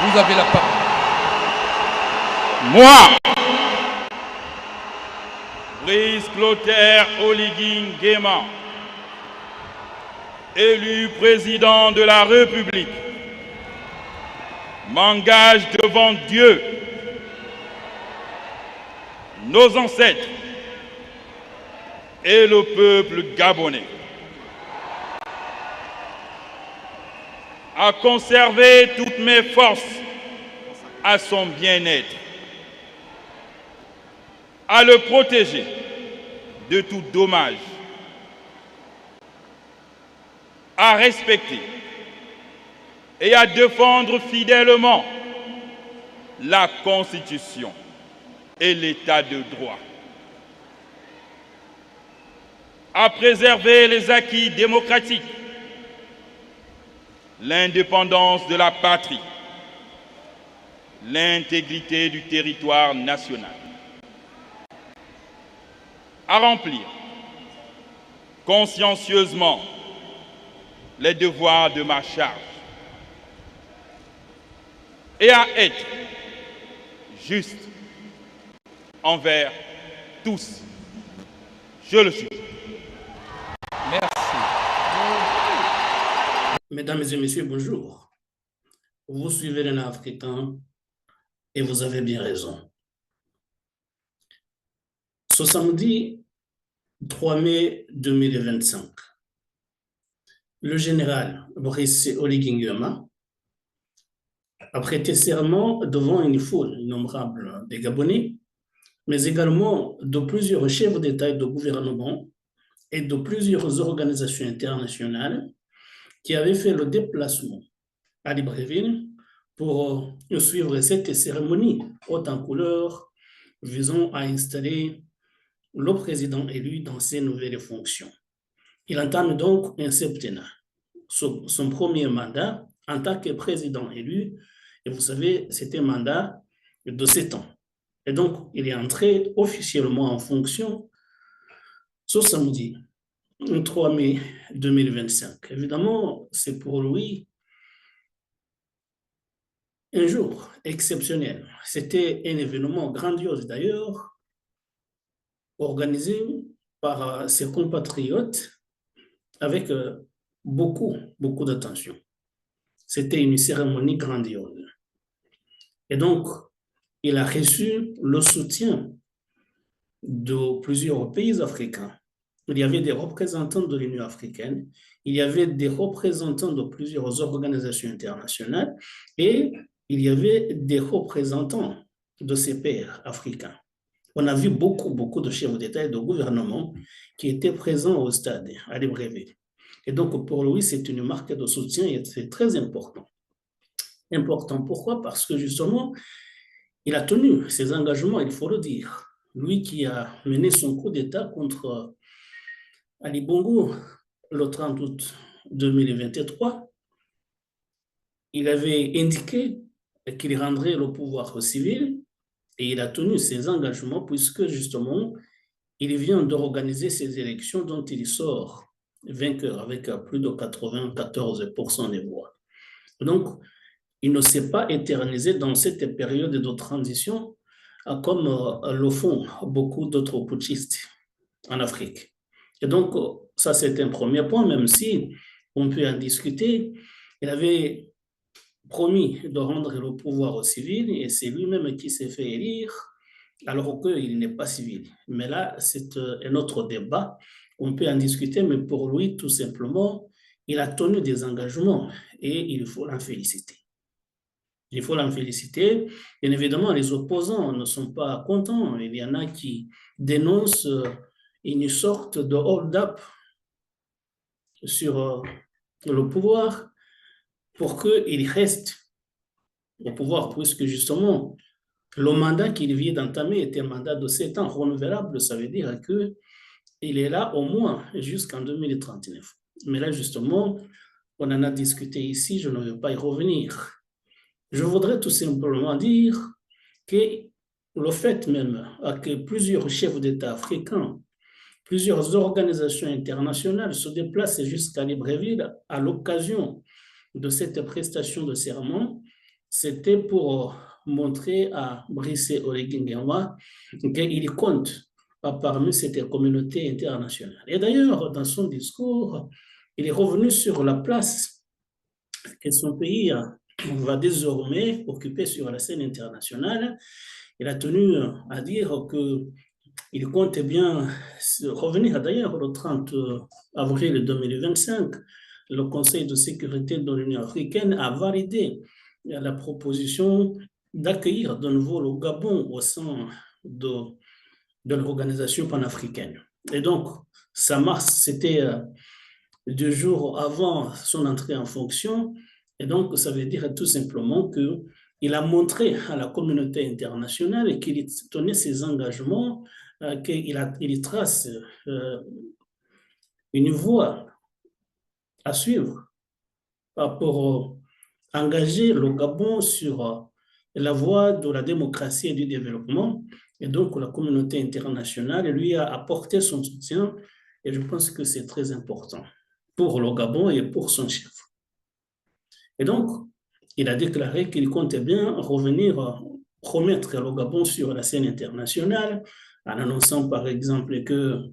Vous avez la parole. Moi, Brice Clotaire Oligui Nguema, élu président de la République, m'engage devant Dieu, nos ancêtres et le peuple gabonais à conserver toutes mes forces à son bien-être, à le protéger de tout dommage, à respecter et à défendre fidèlement la Constitution et l'État de droit, à préserver les acquis démocratiques, l'indépendance de la patrie, l'intégrité du territoire national, à remplir consciencieusement les devoirs de ma charge et à être juste envers tous. Je le suis. Merci. Mesdames et messieurs, bonjour. Vous suivez l'Élan africain et vous avez bien raison. Ce samedi 3 mai 2025, le général Brice Oligui Nguema a prêté serment devant une foule innombrable des Gabonais, mais également de plusieurs chefs d'État et de gouvernement et de plusieurs organisations internationales qui avaient fait le déplacement à Libreville pour suivre cette cérémonie haute en couleur visant à installer le président élu dans ses nouvelles fonctions. Il entame donc un septennat, son premier mandat en tant que président élu, et vous savez, c'était un mandat de 7 ans. Et donc, il est entré officiellement en fonction ce samedi 3 mai 2025. Évidemment, c'est pour lui un jour exceptionnel. C'était un événement grandiose d'ailleurs, organisé par ses compatriotes avec beaucoup d'attention. C'était une cérémonie grandiose. Et donc, il a reçu le soutien de plusieurs pays africains. Il y avait des représentants de l'Union africaine, il y avait des représentants de plusieurs organisations internationales et il y avait des représentants de ces pairs africains. On a vu beaucoup de chefs d'État et de gouvernement qui étaient présents au stade à Libreville. Et donc, pour lui, c'est une marque de soutien et c'est très important. Important, pourquoi? Parce que justement, il a tenu ses engagements, il faut le dire. Lui qui a mené son coup d'État contre Ali Bongo le 30 août 2023, il avait indiqué qu'il rendrait le pouvoir au civil et il a tenu ses engagements puisque justement, il vient d'organiser ces élections dont il sort vainqueur avec plus de 94% des voix. Donc, il ne s'est pas éternisé dans cette période de transition comme le font beaucoup d'autres putschistes en Afrique. Et donc, ça c'est un premier point, même si on peut en discuter. Il avait promis de rendre le pouvoir au civil et c'est lui-même qui s'est fait élire alors qu'il n'est pas civil. Mais là, c'est un autre débat. On peut en discuter, mais pour lui, tout simplement, il a tenu des engagements et il faut l'en féliciter. Il faut l'en féliciter. Bien évidemment, les opposants ne sont pas contents. Il y en a qui dénoncent une sorte de hold-up sur le pouvoir pour qu'il reste au pouvoir, puisque justement, le mandat qu'il vient d'entamer est un mandat de 7 ans renouvelable. Ça veut dire qu'il est là au moins jusqu'en 2039. Mais là, justement, on en a discuté ici, je ne vais pas y revenir. Je voudrais tout simplement dire que le fait même que plusieurs chefs d'État africains, plusieurs organisations internationales se déplacent jusqu'à Libreville à l'occasion de cette prestation de serment, c'était pour montrer à Brice Oligui Nguema qu'il compte parmi cette communauté internationale. Et d'ailleurs, dans son discours, il est revenu sur la place que son pays va désormais occuper sur la scène internationale. Il a tenu à dire qu'il compte bien revenir. D'ailleurs, le 30 avril 2025, le Conseil de sécurité de l'Union africaine a validé la proposition d'accueillir de nouveau le Gabon au sein de l'organisation panafricaine. Et donc, ça marche, c'était 2 jours avant son entrée en fonction. Et donc, ça veut dire tout simplement qu'il a montré à la communauté internationale qu'il tenait ses engagements, qu'il trace une voie à suivre pour engager le Gabon sur la voie de la démocratie et du développement. Et donc, la communauté internationale lui a apporté son soutien et je pense que c'est très important pour le Gabon et pour son chef. Et donc, il a déclaré qu'il comptait bien revenir remettre le Gabon sur la scène internationale en annonçant par exemple que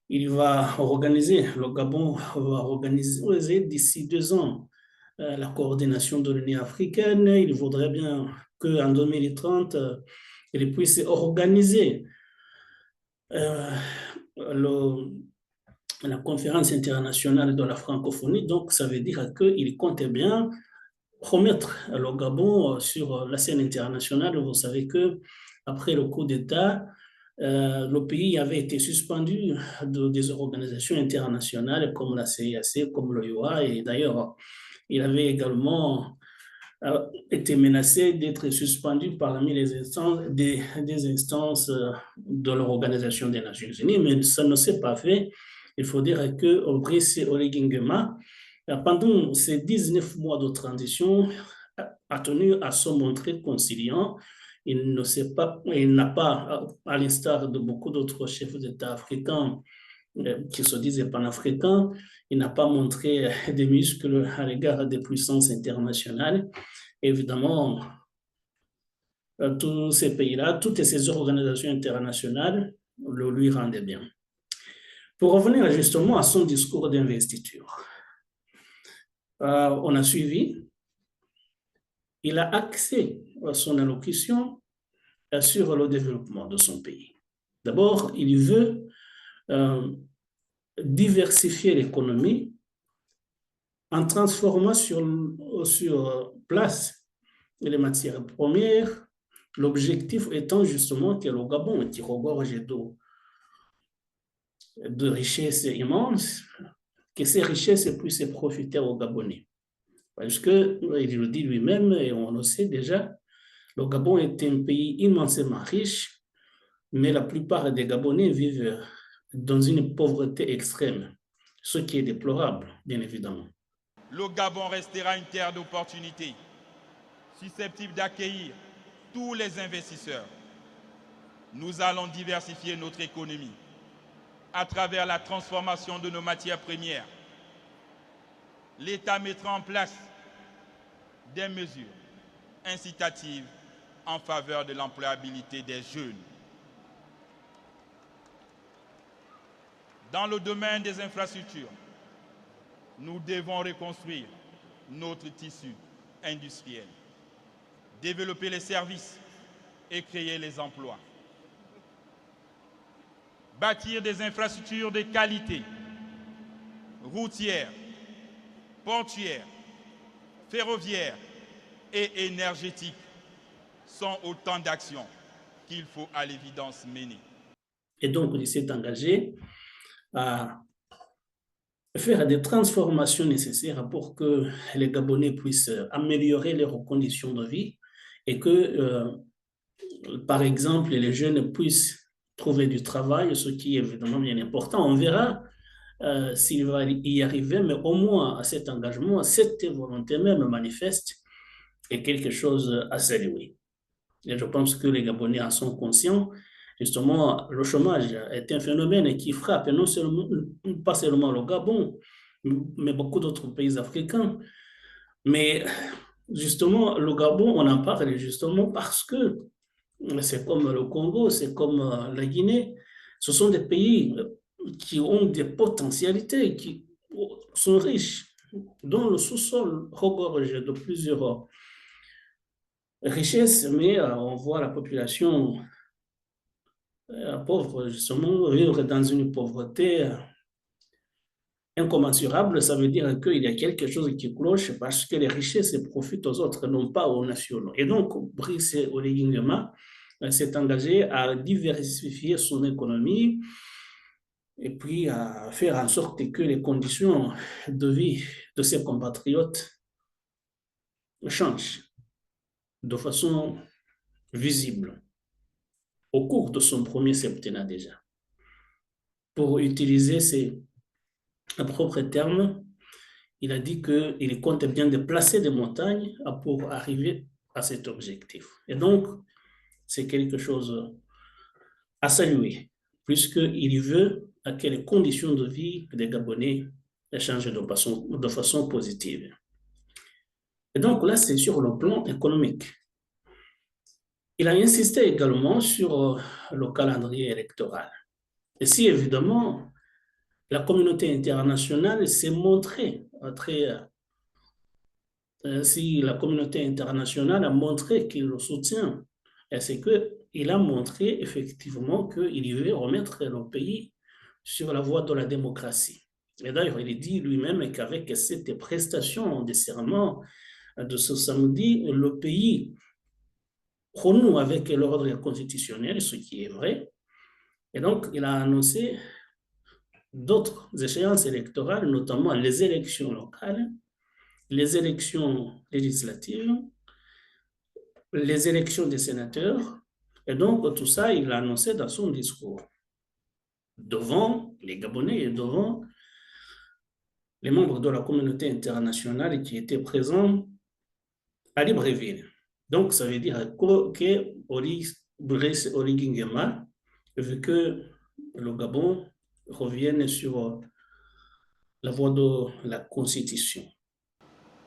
le Gabon va organiser d'ici 2 ans la coordination de l'Union africaine. Il voudrait bien qu'en 2030, il puisse organiser la conférence internationale de la francophonie. Donc, ça veut dire qu'il comptait bien remettre le Gabon sur la scène internationale. Vous savez que après le coup d'État, le pays avait été suspendu des organisations internationales comme la CIAC, comme l'OIA, et d'ailleurs, il avait également été menacé d'être suspendu parmi les instances, des instances de l'Organisation des Nations Unies, mais ça ne s'est pas fait. Il faut dire que Brice Oligui Nguema, pendant ces 19 mois de transition, a tenu à se montrer conciliant. Il n'a pas, à l'instar de beaucoup d'autres chefs d'État africains qui se disaient panafricains, il n'a pas montré des muscles à l'égard des puissances internationales. Évidemment, tous ces pays-là, toutes ces organisations internationales le lui rendaient bien. Pour revenir justement à son discours d'investiture, on a suivi, il a axé son allocution sur le développement de son pays. D'abord, il veut diversifier l'économie en transformant sur place les matières premières, l'objectif étant justement que le Gabon, qui regorge de richesses immenses, que ces richesses puissent profiter aux Gabonais. Parce qu'il le dit lui-même, et on le sait déjà, le Gabon est un pays immensément riche, mais la plupart des Gabonais vivent dans une pauvreté extrême, ce qui est déplorable, bien évidemment. Le Gabon restera une terre d'opportunités, susceptible d'accueillir tous les investisseurs. Nous allons diversifier notre économie à travers la transformation de nos matières premières. L'État mettra en place des mesures incitatives en faveur de l'employabilité des jeunes. Dans le domaine des infrastructures, nous devons reconstruire notre tissu industriel, développer les services et créer les emplois. Bâtir des infrastructures de qualité, routières, portuaires, ferroviaires et énergétiques sont autant d'actions qu'il faut à l'évidence mener. Et donc, il s'est engagé à faire des transformations nécessaires pour que les Gabonais puissent améliorer leurs conditions de vie et que, par exemple, les jeunes puissent trouver du travail, ce qui est évidemment bien important. On verra s'il va y arriver, mais au moins à cet engagement, à cette volonté même manifeste est quelque chose à saluer. Et je pense que les Gabonais en sont conscients. Justement, le chômage est un phénomène qui frappe pas seulement le Gabon, mais beaucoup d'autres pays africains. Mais justement, le Gabon, on en parle justement parce que c'est comme le Congo, c'est comme la Guinée. Ce sont des pays qui ont des potentialités, qui sont riches, dont le sous-sol regorge de plusieurs richesses, mais on voit la population pauvre, justement, vivre dans une pauvreté incommensurable. Ça veut dire qu'il y a quelque chose qui cloche parce que les richesses profitent aux autres, non pas aux nationaux. Et donc, Brice Oligui Nguema s'est engagé à diversifier son économie et puis à faire en sorte que les conditions de vie de ses compatriotes changent de façon visible au cours de son premier septennat déjà. Pour utiliser ses propres termes, il a dit qu'il compte bien déplacer des montagnes pour arriver à cet objectif. Et donc, c'est quelque chose à saluer, puisqu'il veut que les conditions de vie des Gabonais changent de façon positive. Et donc là, c'est sur le plan économique. Il a insisté également sur le calendrier électoral. Et si évidemment, la communauté internationale s'est montrée très... si la communauté internationale a montré qu'il le soutient, c'est qu'il a montré effectivement qu'il veut remettre le pays sur la voie de la démocratie. Et d'ailleurs, il dit lui-même qu'avec cette prestation de serment de ce samedi, le pays renoue avec l'ordre constitutionnel, ce qui est vrai. Et donc, il a annoncé d'autres échéances électorales, notamment les élections locales, les élections législatives, les élections des sénateurs. Et donc, tout ça, il l'a annoncé dans son discours devant les Gabonais et devant les membres de la communauté internationale qui étaient présents à Libreville. Donc, ça veut dire que Brice Oligui Nguema veut que le Gabon revienne sur la voie de la Constitution.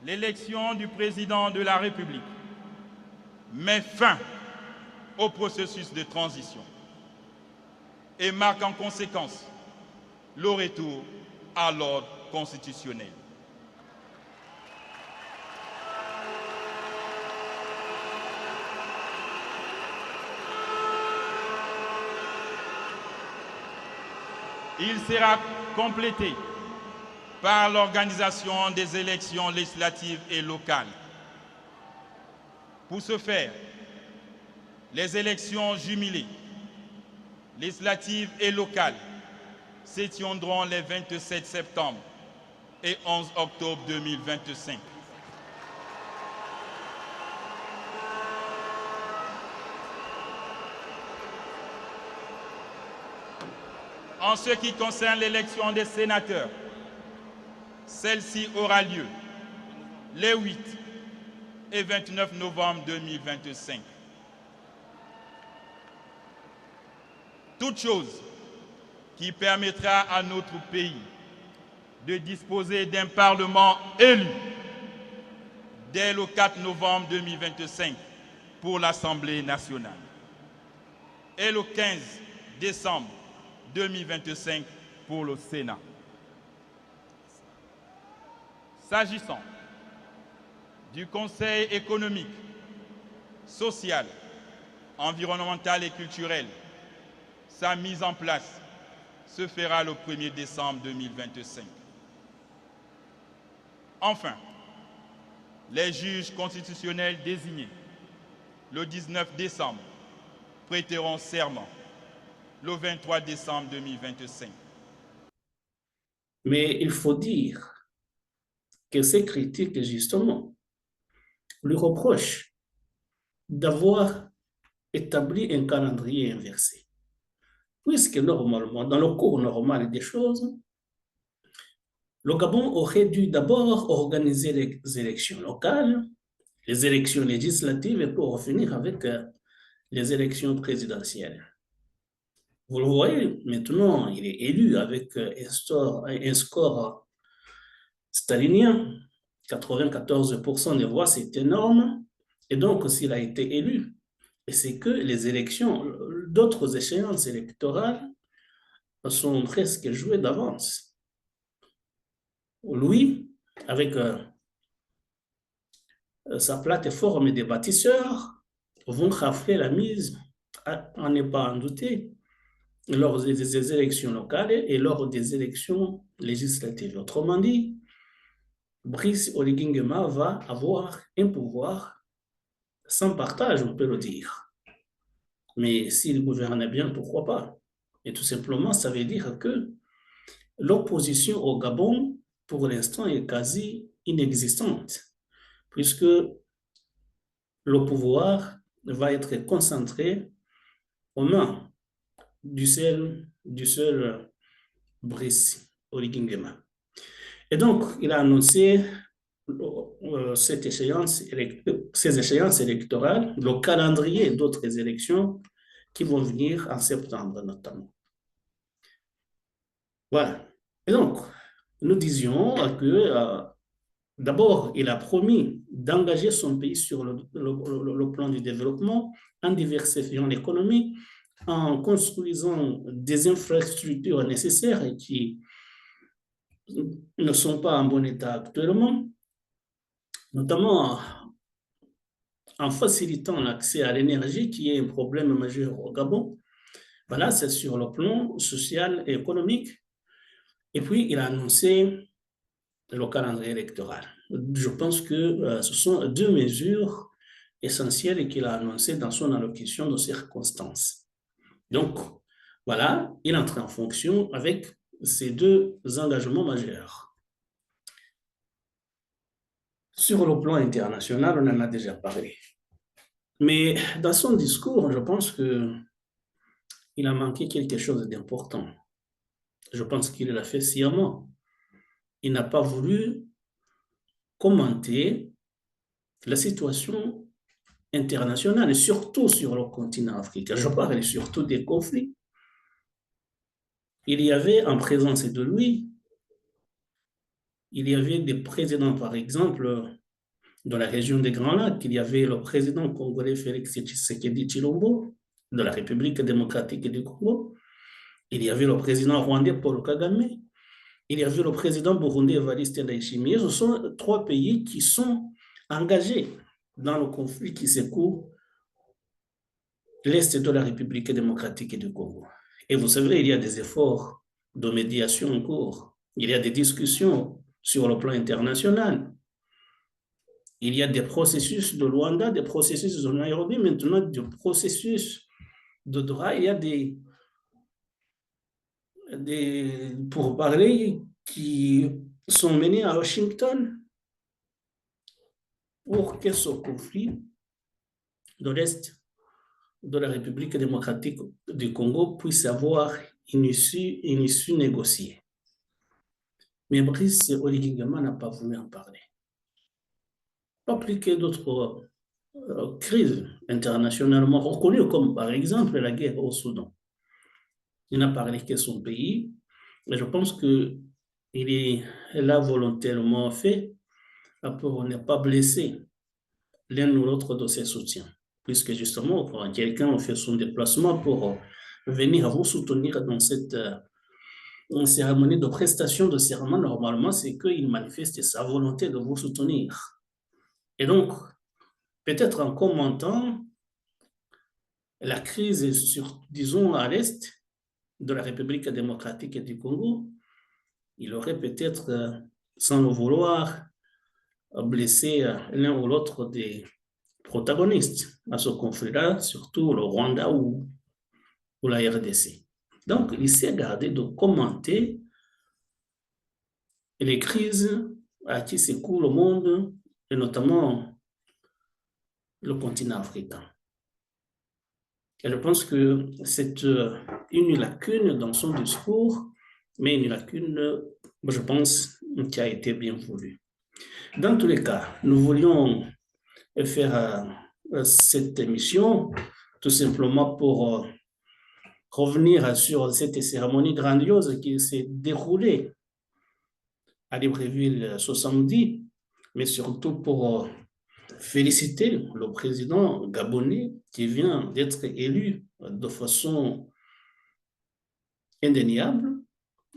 L'élection du président de la République met fin au processus de transition et marque en conséquence le retour à l'ordre constitutionnel. Il sera complété par l'organisation des élections législatives et locales. Pour ce faire, les élections jumelées, législatives et locales, se tiendront les 27 septembre et 11 octobre 2025. En ce qui concerne l'élection des sénateurs, celle-ci aura lieu les 8 et 29 novembre 2025. Toute chose qui permettra à notre pays de disposer d'un Parlement élu dès le 4 novembre 2025 pour l'Assemblée nationale et le 15 décembre 2025 pour le Sénat. S'agissant du Conseil économique, social, environnemental et culturel, sa mise en place se fera le 1er décembre 2025. Enfin, les juges constitutionnels désignés le 19 décembre prêteront serment le 23 décembre 2025. Mais il faut dire que ces critiques, justement, lui reprochent d'avoir établi un calendrier inversé. Puisque normalement, dans le cours normal des choses, le Gabon aurait dû d'abord organiser les élections locales, les élections législatives et pour finir avec les élections présidentielles. Vous le voyez, maintenant, il est élu avec un score stalinien. 94% des voix, c'est énorme. Et donc, s'il a été élu, et c'est que les élections, d'autres échéances électorales sont presque jouées d'avance. Lui, avec sa plateforme des bâtisseurs, vont rafler la mise, à ne pas en douter, lors des élections locales et lors des élections législatives. Autrement dit, Brice Oligui Nguema va avoir un pouvoir sans partage, on peut le dire. Mais s'il gouverne bien, pourquoi pas? Et tout simplement, ça veut dire que l'opposition au Gabon, pour l'instant, est quasi inexistante, puisque le pouvoir va être concentré aux mains du seul Brice Oligui Nguema. Et donc, il a annoncé ces échéances électorales, le calendrier d'autres élections qui vont venir en septembre notamment. Voilà. Et donc, nous disions que d'abord, il a promis d'engager son pays sur le plan du développement en diversifiant l'économie, en construisant des infrastructures nécessaires et qui ne sont pas en bon état actuellement, notamment en facilitant l'accès à l'énergie, qui est un problème majeur au Gabon. Voilà, c'est sur le plan social et économique. Et puis, il a annoncé le calendrier électoral. Je pense que ce sont deux mesures essentielles qu'il a annoncées dans son allocution de circonstances. Donc, voilà, il entre en fonction avec ces deux engagements majeurs. Sur le plan international, on en a déjà parlé. Mais dans son discours, je pense qu'il a manqué quelque chose d'important. Je pense qu'il l'a fait sciemment. Il n'a pas voulu commenter la situation internationale, et surtout sur le continent africain. Je parle surtout des conflits. Il y avait en présence de lui, il y avait des présidents, par exemple, dans la région des Grands Lacs. Il y avait le président congolais Félix Tshisekedi Tshilombo, de la République démocratique du Congo. Il y avait le président rwandais Paul Kagame. Il y avait le président burundais Evariste Ndayishimiye. Ce sont trois pays qui sont engagés dans le conflit qui secoue l'Est de la République démocratique du Congo. Et vous savez, il y a des efforts de médiation en cours. Il y a des discussions sur le plan international. Il y a des processus de Luanda, des processus de Nairobi, maintenant des processus de droit. Il y a des pourparlers qui sont menés à Washington pour que ce conflit de l'Est de la République démocratique du Congo puisse avoir une issue négociée. Mais Brice Oligui Nguema n'a pas voulu en parler. Pas plus que d'autres crises internationalement reconnues, comme par exemple la guerre au Soudan. Il n'a parlé que son pays, mais je pense qu'il est là volontairement fait pour ne pas blesser l'un ou l'autre de ses soutiens. Puisque justement, quand quelqu'un fait son déplacement pour venir vous soutenir dans cette cérémonie de prestation de serment, normalement, c'est qu'il manifeste sa volonté de vous soutenir. Et donc, peut-être en commentant la crise, disons, à l'Est de la République démocratique du Congo, il aurait peut-être, sans le vouloir, blessé l'un ou l'autre des protagonistes à ce conflit-là, surtout le Rwanda ou la RDC. Donc, il s'est gardé de commenter les crises à qui secoue le monde, et notamment le continent africain. Et je pense que c'est une lacune dans son discours, mais une lacune, je pense, qui a été bien voulue. Dans tous les cas, nous voulions faire cette émission tout simplement pour revenir sur cette cérémonie grandiose qui s'est déroulée à Libreville ce samedi, mais surtout pour féliciter le président gabonais qui vient d'être élu de façon indéniable.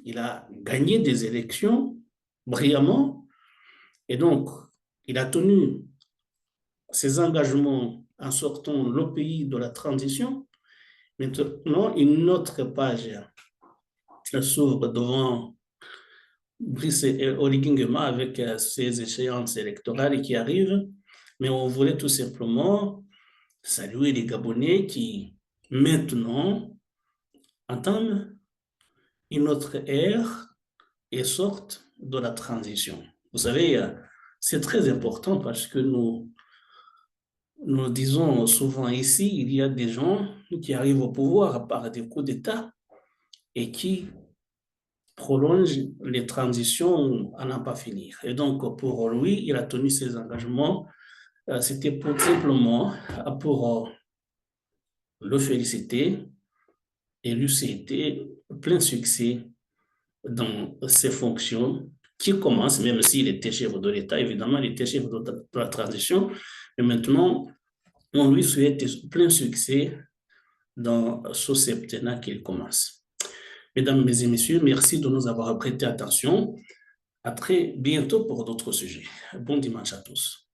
Il a gagné des élections brillamment et donc il a tenu ses engagements en sortant le pays de la transition. Maintenant, une autre page s'ouvre devant Brice Oligui Nguema avec ses échéances électorales qui arrivent, mais on voulait tout simplement saluer les Gabonais qui maintenant entament une autre ère et sortent de la transition. Vous savez, c'est très important parce que nous disons souvent ici, il y a des gens qui arrivent au pouvoir par des coups d'État et qui prolongent les transitions à n'en pas finir. Et donc, pour lui, il a tenu ses engagements. C'était pour simplement pour le féliciter et lui souhaiter plein succès dans ses fonctions qui commencent, même s'il était chef de l'État, évidemment, il était chef de la transition, mais maintenant, on lui souhaite plein succès dans ce septennat qu'il commence. Mesdames et messieurs, merci de nous avoir prêté attention. À très bientôt pour d'autres sujets. Bon dimanche à tous.